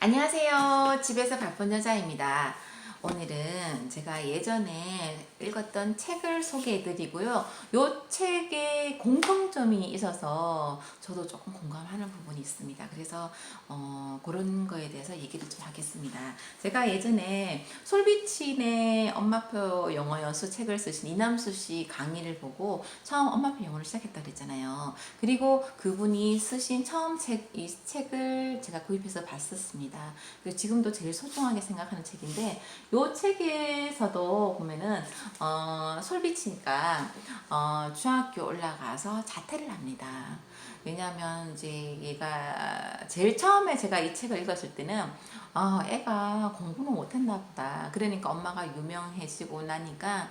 안녕하세요. 집에서 바쁜 여자입니다. 오늘은 제가 예전에 읽었던 책을 소개해 드리고요. 이 책에 공통점이 있어서 저도 조금 공감하는 부분이 있습니다. 그래서 그런 거에 대해서 얘기를 좀 하겠습니다. 제가 예전에 솔비친의 엄마표 영어 연수 책을 쓰신 이남수 씨 강의를 보고 처음 엄마표 영어를 시작했다고 그랬잖아요. 그리고 그분이 쓰신 처음 이 책을 제가 구입해서 봤었습니다. 지금도 제일 소중하게 생각하는 책인데 요 책에서도 보면은 솔비치니까 중학교 올라가서 자퇴를 합니다. 왜냐하면 이제 얘가 제일 처음에 제가 이 책을 읽었을 때는 애가 공부는 못했나 보다. 그러니까 엄마가 유명해지고 나니까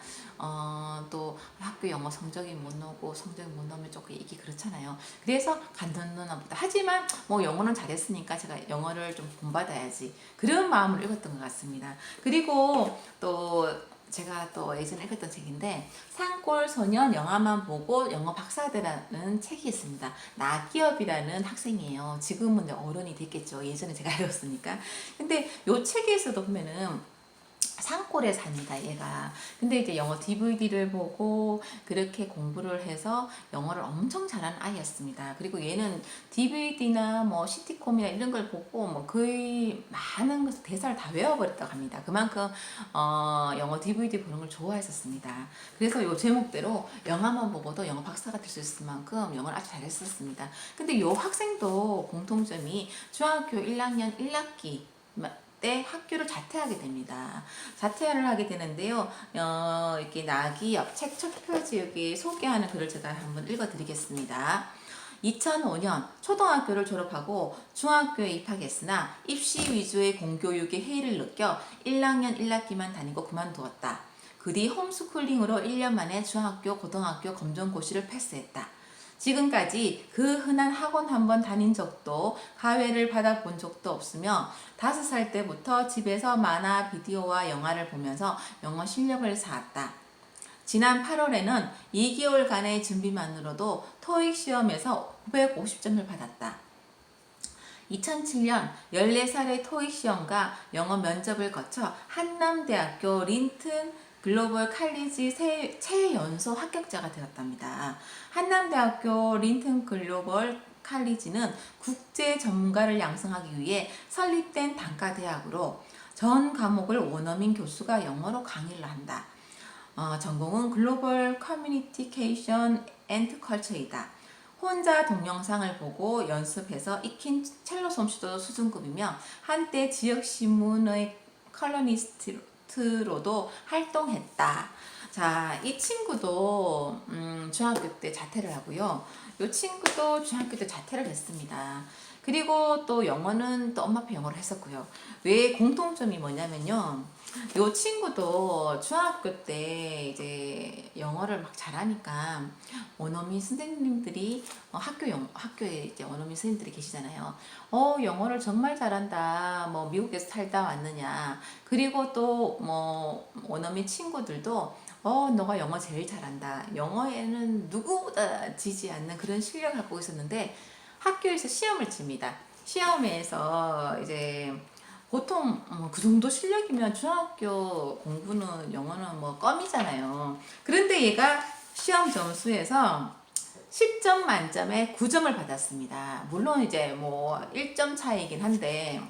또 학교 영어 성적이 못 나오고 성적이 못 나오면 조금 이게 그렇잖아요. 그래서 간뒀나 보다. 하지만 뭐 영어는 잘했으니까 제가 영어를 좀 본받아야지. 그런 마음으로 읽었던 것 같습니다. 그리고 또 제가 또 예전에 읽었던 책인데 산골 소년 영화만 보고 영어 박사되라는 책이 있습니다. 나기업이라는 학생이에요. 지금은 어른이 됐겠죠. 예전에 제가 읽었으니까. 근데 요 책에서도 보면은 산골에 삽니다, 얘가. 근데 이제 영어 DVD를 보고 그렇게 공부를 해서 영어를 엄청 잘하는 아이였습니다. 그리고 얘는 DVD나 뭐 시티콤이나 이런 걸 보고 뭐 거의 많은 것을 대사를 다 외워버렸다고 합니다. 그만큼 영어 DVD 보는 걸 좋아했었습니다. 그래서 요 제목대로 영화만 보고도 영어 박사가 될 수 있을 만큼 영어를 아주 잘했었습니다. 근데 요 학생도 공통점이 중학교 1학년 1학기 때 학교를 자퇴하게 됩니다. 자퇴를 하게 되는데요. 이렇게 나기업 책 첫 표지 여기 소개하는 글을 제가 한번 읽어드리겠습니다. 2005년 초등학교를 졸업하고 중학교에 입학했으나 입시 위주의 공교육의 해이를 느껴 1학년 1학기만 다니고 그만두었다. 그 뒤 홈스쿨링으로 1년 만에 중학교, 고등학교 검정고시를 패스했다. 지금까지 그 흔한 학원 한번 다닌 적도 가회를 받아본 적도 없으며 5살 때부터 집에서 만화, 비디오와 영화를 보면서 영어 실력을 쌓았다. 지난 8월에는 2개월간의 준비만으로도 토익 시험에서 950점을 받았다. 2007년 14살의 토익 시험과 영어 면접을 거쳐 한남대학교 린튼 글로벌 칼리지 최연소 합격자가 되었답니다. 한남대학교 린튼 글로벌 칼리지는 국제 전문가를 양성하기 위해 설립된 단과대학으로 전 과목을 원어민 교수가 영어로 강의를 한다. 전공은 글로벌 커뮤니케이션 앤드 컬처이다. 혼자 동영상을 보고 연습해서 익힌 첼로 솜씨도 수준급이며 한때 지역신문의 컬러니스트로도 활동했다. 자, 이 친구도 중학교 때 자퇴를 하고요. 이 친구도 중학교 때 자퇴를 했습니다. 그리고 또 영어는 또 엄마표 영어를 했었고요. 왜 공통점이 뭐냐면요. 이 친구도 중학교 때 이제 영어를 막 잘하니까 원어민 선생님들이 학교에 이제 원어민 선생님들이 계시잖아요. 영어를 정말 잘한다. 뭐 미국에서 살다 왔느냐. 그리고 또 뭐 원어민 친구들도 너가 영어 제일 잘한다. 영어에는 누구보다 지지 않는 그런 실력을 갖고 있었는데 학교에서 시험을 칩니다. 시험에서 이제 보통 그 정도 실력이면 중학교 공부는 영어는 뭐 껌이잖아요. 그런데 얘가 시험 점수에서 10점 만점에 9점을 받았습니다. 물론 이제 뭐 1점 차이긴 한데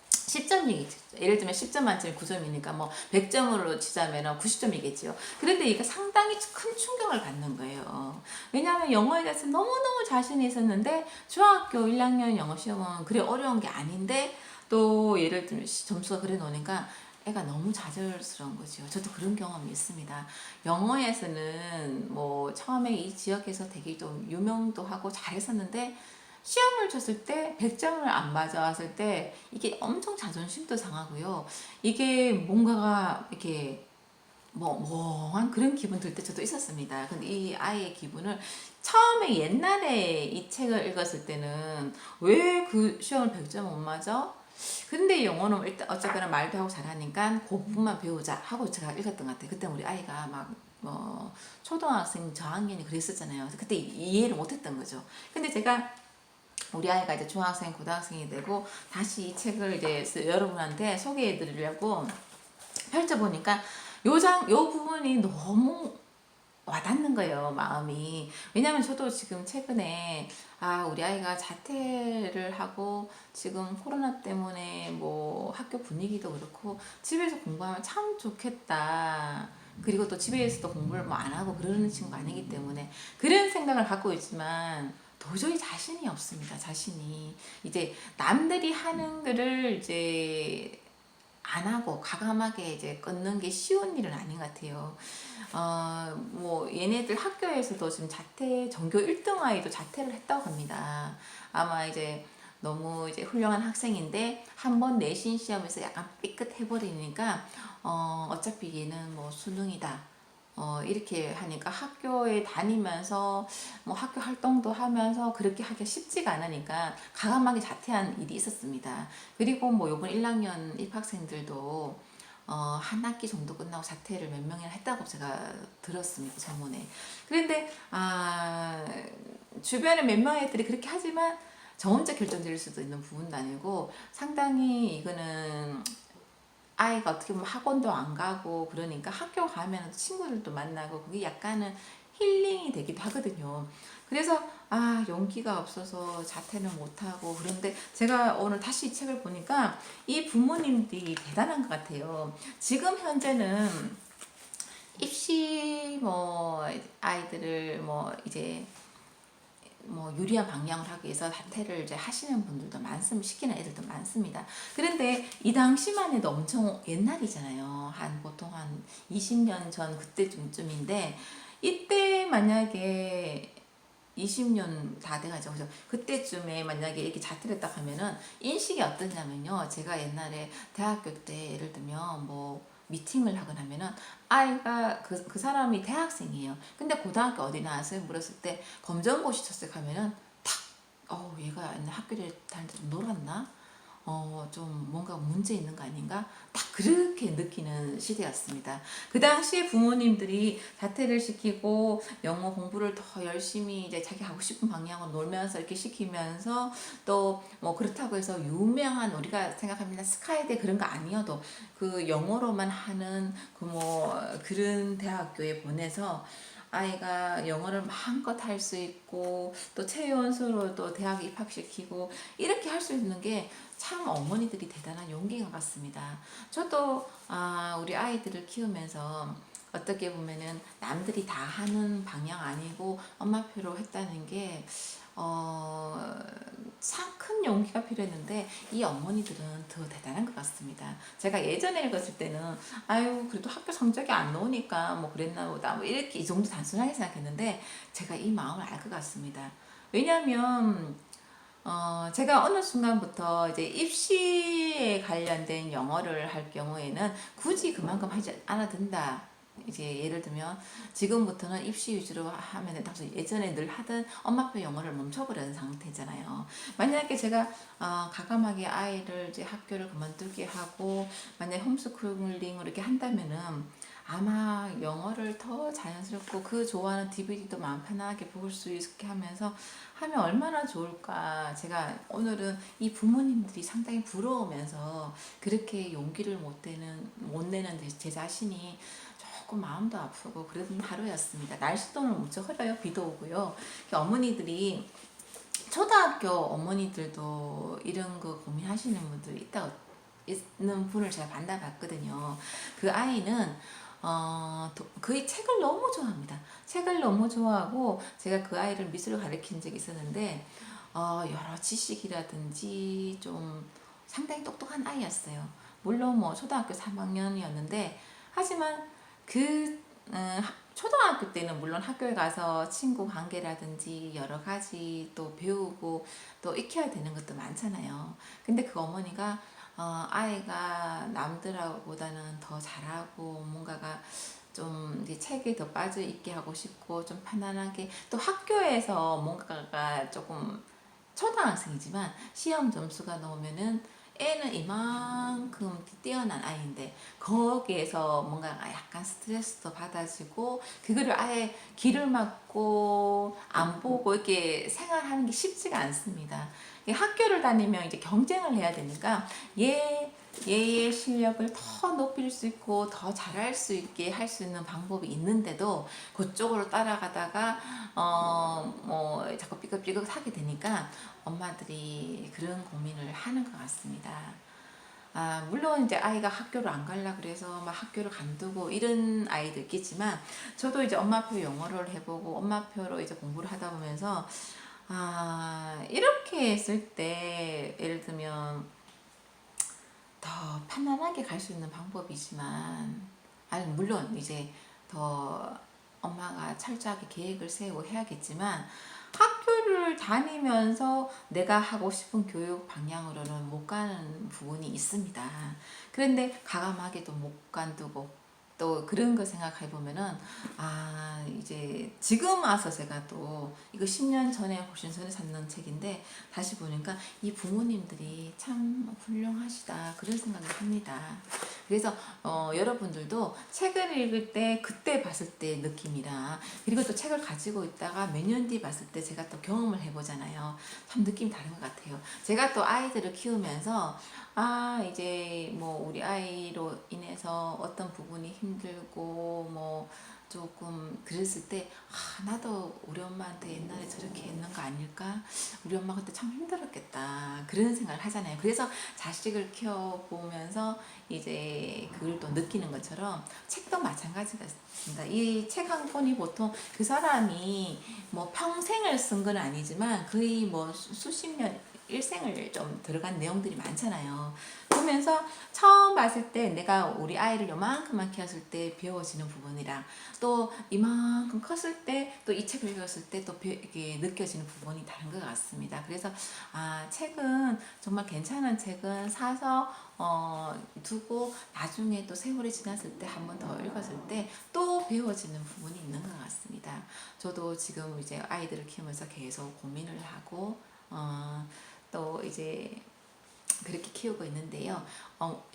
10점이 예를 들면 10점 만점에 9점이니까 뭐 100점으로 치자면 90점이겠죠. 그런데 얘가 상당히 큰 충격을 받는 거예요. 왜냐하면 영어에 대해서 너무너무 자신이 있었는데 중학교 1학년 영어 시험은 그래 어려운 게 아닌데 또 예를 들면 점수가 그래 놓으니까 애가 너무 좌절스러운 거죠. 저도 그런 경험이 있습니다. 영어에서는 뭐 처음에 이 지역에서 되게 좀 유명도 하고 잘했었는데 시험을 쳤을 때 100점을 안 맞아왔을 때 이게 엄청 자존심도 상하고요. 이게 뭔가가 이렇게 뭐 멍한 그런 기분 들 때 저도 있었습니다. 근데 이 아이의 기분을 처음에 옛날에 이 책을 읽었을 때는 왜 그 시험을 100점 못 맞아? 근데 영어는 일단 어쨌거나 말도 하고 잘하니까 그 부분만 배우자 하고 제가 읽었던 것 같아요. 그때 우리 아이가 막 초등학생 저학년이 그랬었잖아요. 그때 이해를 못했던 거죠. 근데 제가 우리 아이가 이제 중학생, 고등학생이 되고 다시 이 책을 이제 여러분한테 소개해 드리려고 펼쳐보니까 요 부분이 너무 와닿는 거예요, 마음이. 왜냐면 저도 지금 최근에 우리 아이가 자퇴를 하고 지금 코로나 때문에 뭐 학교 분위기도 그렇고 집에서 공부하면 참 좋겠다. 그리고 또 집에서도 공부를 뭐 안 하고 그러는 친구가 아니기 때문에 그런 생각을 갖고 있지만 도저히 자신이 없습니다. 자신이 이제 남들이 하는 거를 이제 안 하고 과감하게 이제 끊는 게 쉬운 일은 아닌 것 같아요. 뭐 얘네들 학교에서도 지금 자퇴 전교 1등 아이도 자퇴를 했다고 합니다. 아마 이제 너무 이제 훌륭한 학생인데 한 번 내신 시험에서 약간 삐끗해 버리니까 어차피 얘는 뭐 수능이다. 이렇게 하니까 학교에 다니면서 뭐 학교 활동도 하면서 그렇게 하기가 쉽지가 않으니까 과감하게 자퇴한 일이 있었습니다. 그리고 뭐 요번 1학년 입학생들도 한 학기 정도 끝나고 자퇴를 몇 명이나 했다고 제가 들었습니다. 전문에. 그런데 주변에 몇 명의 애들이 그렇게 하지만 저 혼자 결정될 수도 있는 부분도 아니고 상당히 이거는 아이가 어떻게 보면 학원도 안 가고 그러니까 학교 가면 친구들도 만나고 그게 약간은 힐링이 되기도 하거든요. 그래서 용기가 없어서 자퇴는 못하고 그런데 제가 오늘 다시 이 책을 보니까 이 부모님들이 대단한 것 같아요. 지금 현재는 입시 뭐 아이들을 뭐 이제 뭐 유리한 방향을 하기 위해서 자퇴를 이제 하시는 분들도 많습니다. 시키는 애들도 많습니다. 그런데 이 당시만 해도 엄청 옛날이잖아요. 보통 한 20년 전 그때쯤인데 이때 만약에 20년 다 돼가지고 그때쯤에 만약에 이렇게 자퇴를 했다 하면은 인식이 어떠냐면요. 제가 옛날에 대학교 때 예를 들면 뭐 미팅을 하거나 하면은 아이가 그 사람이 대학생이에요. 근데 고등학교 어디 나왔어요? 물었을 때 검정고시 쳤어요 하면은 얘가 옛날 학교를 다닐 때 좀 놀았나? 좀 뭔가 문제 있는 거 아닌가? 딱 그렇게 느끼는 시대였습니다. 그 당시에 부모님들이 자퇴를 시키고 영어 공부를 더 열심히 이제 자기 하고 싶은 방향으로 놀면서 이렇게 시키면서 또 뭐 그렇다고 해서 유명한 우리가 생각합니다. 스카이대 그런 거 아니어도 그 영어로만 하는 그 뭐 그런 대학교에 보내서 아이가 영어를 마음껏 할 수 있고 또 최연소로도 대학 입학시키고 이렇게 할 수 있는 게 참 어머니들이 대단한 용기인 것 같습니다. 저도 우리 아이들을 키우면서 어떻게 보면은 남들이 다 하는 방향 아니고 엄마표로 했다는 게 참 큰 용기가 필요했는데 이 어머니들은 더 대단한 것 같습니다. 제가 예전에 읽었을 때는 그래도 학교 성적이 안 나오니까 뭐 그랬나 보다 뭐 이렇게 이 정도 단순하게 생각했는데 제가 이 마음을 알 것 같습니다. 왜냐하면 제가 어느 순간부터 이제 입시에 관련된 영어를 할 경우에는 굳이 그만큼 하지 않아도 된다. 이제 예를 들면 지금부터는 입시 위주로 하면 당시 예전에 늘 하던 엄마표 영어를 멈춰버리는 상태잖아요. 만약에 제가 과감하게 아이를 이제 학교를 그만두게 하고 만약에 홈스쿨링을 이렇게 한다면은 아마 영어를 더 자연스럽고 그 좋아하는 DVD도 마음 편하게 볼 수 있게 하면서 하면 얼마나 좋을까. 제가 오늘은 이 부모님들이 상당히 부러우면서 그렇게 용기를 못 내는 제 자신이 조금 마음도 아프고 그런 하루였습니다. 날씨도 오늘 무척 흐려요. 비도 오고요. 어머니들이 초등학교 어머니들도 이런 거 고민하시는 분들이 있는 분을 제가 만나봤거든요. 그 아이는 거의 책을 너무 좋아합니다. 책을 너무 좋아하고 제가 그 아이를 미술을 가르친 적이 있었는데 여러 지식이라든지 좀 상당히 똑똑한 아이였어요. 물론 뭐 초등학교 3학년이었는데 하지만 그 초등학교 때는 물론 학교에 가서 친구 관계라든지 여러 가지 또 배우고 또 익혀야 되는 것도 많잖아요. 근데 그 어머니가 아이가 남들보다는 더 잘하고 뭔가가 좀 이제 책에 더 빠져 있게 하고 싶고 좀 편안하게 또 학교에서 뭔가가 조금 초등학생이지만 시험 점수가 나오면은 애는 이만큼 뛰어난 아이인데 거기에서 뭔가 약간 스트레스도 받아지고 그거를 아예 귀를 막고 안 보고 이렇게 생활하는 게 쉽지가 않습니다. 학교를 다니면 이제 경쟁을 해야 되니까 얘의 실력을 더 높일 수 있고 더 잘할 수 있게 할 수 있는 방법이 있는데도 그쪽으로 따라가다가 뭐 자꾸 삐걱삐걱 하게 되니까 엄마들이 그런 고민을 하는 것 같습니다. 물론 이제 아이가 학교를 안 갈라 그래서 막 학교를 간두고 이런 아이도 있겠지만 저도 이제 엄마표 영어를 해보고 엄마표로 이제 공부를 하다 보면서 이렇게 했을 때 예를 들면 더 편안하게 갈 수 있는 방법이지만 물론 이제 더 엄마가 철저하게 계획을 세우고 해야겠지만 학교를 다니면서 내가 하고 싶은 교육 방향으로는 못 가는 부분이 있습니다. 그런데 가감하게도 못 간두고 또 그런 거 생각해 보면은 이제 지금 와서 제가 또 이거 10년 전에 훨씬 전에 샀는 책인데 다시 보니까 이 부모님들이 참 훌륭하시다 그런 생각이 듭니다. 그래서 여러분들도 책을 읽을 때 그때 봤을 때 느낌이랑 그리고 또 책을 가지고 있다가 몇 년 뒤 봤을 때 제가 또 경험을 해보잖아요. 참 느낌이 다른 것 같아요. 제가 또 아이들을 키우면서 이제 뭐 우리 아이로 인해서 어떤 부분이 힘들고 뭐 조금 그랬을 때 나도 우리 엄마한테 옛날에 저렇게 했는 거 아닐까? 우리 엄마 그때 참 힘들었겠다 그런 생각을 하잖아요. 그래서 자식을 키워보면서 이제 그걸 또 느끼는 것처럼 책도 마찬가지가 있습니다. 이 책 한 권이 보통 그 사람이 뭐 평생을 쓴 건 아니지만 거의 뭐 수십 년 일생을 좀 들어간 내용들이 많잖아요. 보면서 처음 봤을 때 내가 우리 아이를 요만큼만 키웠을 때 배워지는 부분이랑 또 이만큼 컸을 때 또 이 책을 읽었을 때 또 이게 느껴지는 부분이 다른 것 같습니다. 그래서 책은 정말 괜찮은 책은 사서 두고 나중에 또 세월이 지났을 때 한 번 더 읽었을 때 또 배워지는 부분이 있는 것 같습니다. 저도 지금 이제 아이들을 키우면서 계속 고민을 하고 또 이제 그렇게 키우고 있는데요.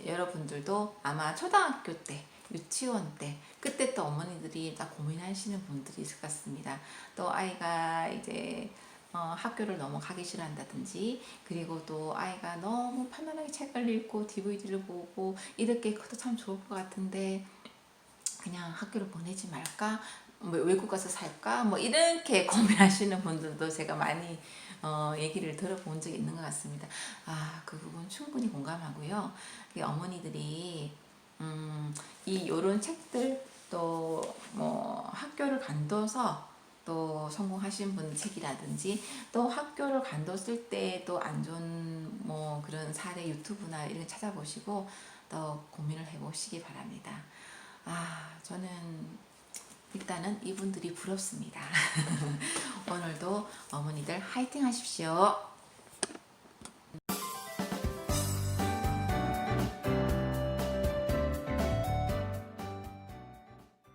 여러분들도 아마 초등학교 때, 유치원 때, 그때 또 어머니들이 다 고민하시는 분들이 있을 것 같습니다. 또 아이가 이제 학교를 너무 가기 싫어한다든지 그리고 또 아이가 너무 편안하게 책을 읽고 DVD를 보고 이렇게 커도 참 좋을 것 같은데 그냥 학교를 보내지 말까? 뭐 외국 가서 살까? 뭐 이렇게 고민하시는 분들도 제가 많이 얘기를 들어본 적이 있는 것 같습니다. 그 부분 충분히 공감하고요. 어머니들이 요런 책들 또 뭐 학교를 간둬서 또 성공하신 분 책이라든지 또 학교를 간뒀을 때 또 안 좋은 뭐 그런 사례 유튜브나 이런 찾아보시고 또 고민을 해보시기 바랍니다. 저는 일단은 이분들이 부럽습니다. 오늘도 어머니들 화이팅 하십시오.